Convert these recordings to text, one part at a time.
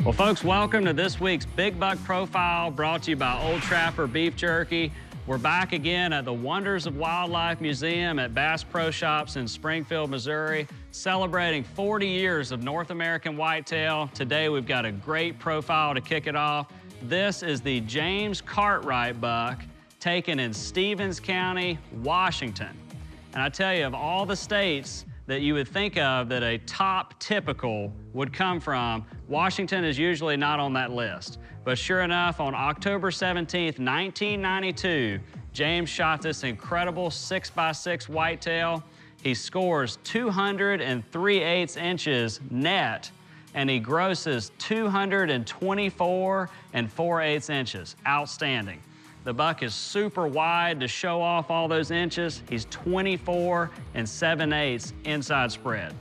Well, folks, welcome to this week's Big Buck Profile, brought to you by Old Trapper Beef Jerky. We're back again at the Wonders of Wildlife Museum at Bass Pro Shops in Springfield, Missouri, celebrating 40 years of North American whitetail. Today, we've got a great profile to kick it off. This is the James Cartwright buck, taken in Stevens County, Washington. And I tell you, of all the states that you would think of that a top typical would come from, Washington is usually not on that list. But sure enough, on October 17th, 1992, James shot this incredible 6x6 whitetail. He scores 203/8 inches net, and he grosses 224 4/8 inches. Outstanding. The buck is super wide to show off all those inches. He's 24 7/8 inside spread.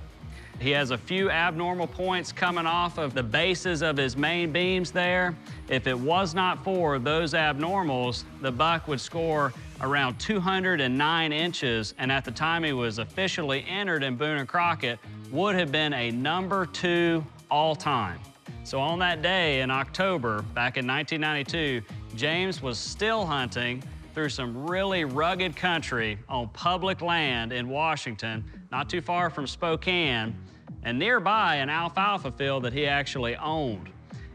He has a few abnormal points coming off of the bases of his main beams there. If it was not for those abnormals, the buck would score around 209 inches, and at the time he was officially entered in Boone and Crockett, would have been a #2 all time. So on that day in October, back in 1992, James was still hunting through some really rugged country on public land in Washington, not too far from Spokane, and nearby an alfalfa field that he actually owned.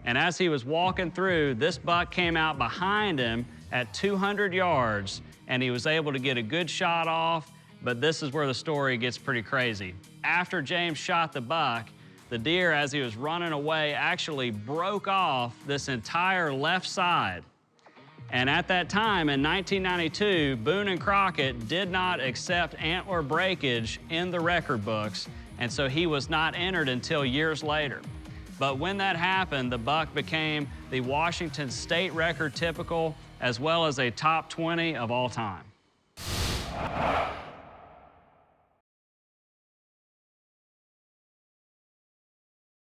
And as he was walking through, this buck came out behind him at 200 yards, and he was able to get a good shot off, but this is where the story gets pretty crazy. After James shot the buck, the deer, as he was running away, actually broke off this entire left side. And at that time, in 1992, Boone and Crockett did not accept antler breakage in the record books, and so he was not entered until years later. But when that happened, the buck became the Washington state record typical, as well as a top 20 of all time.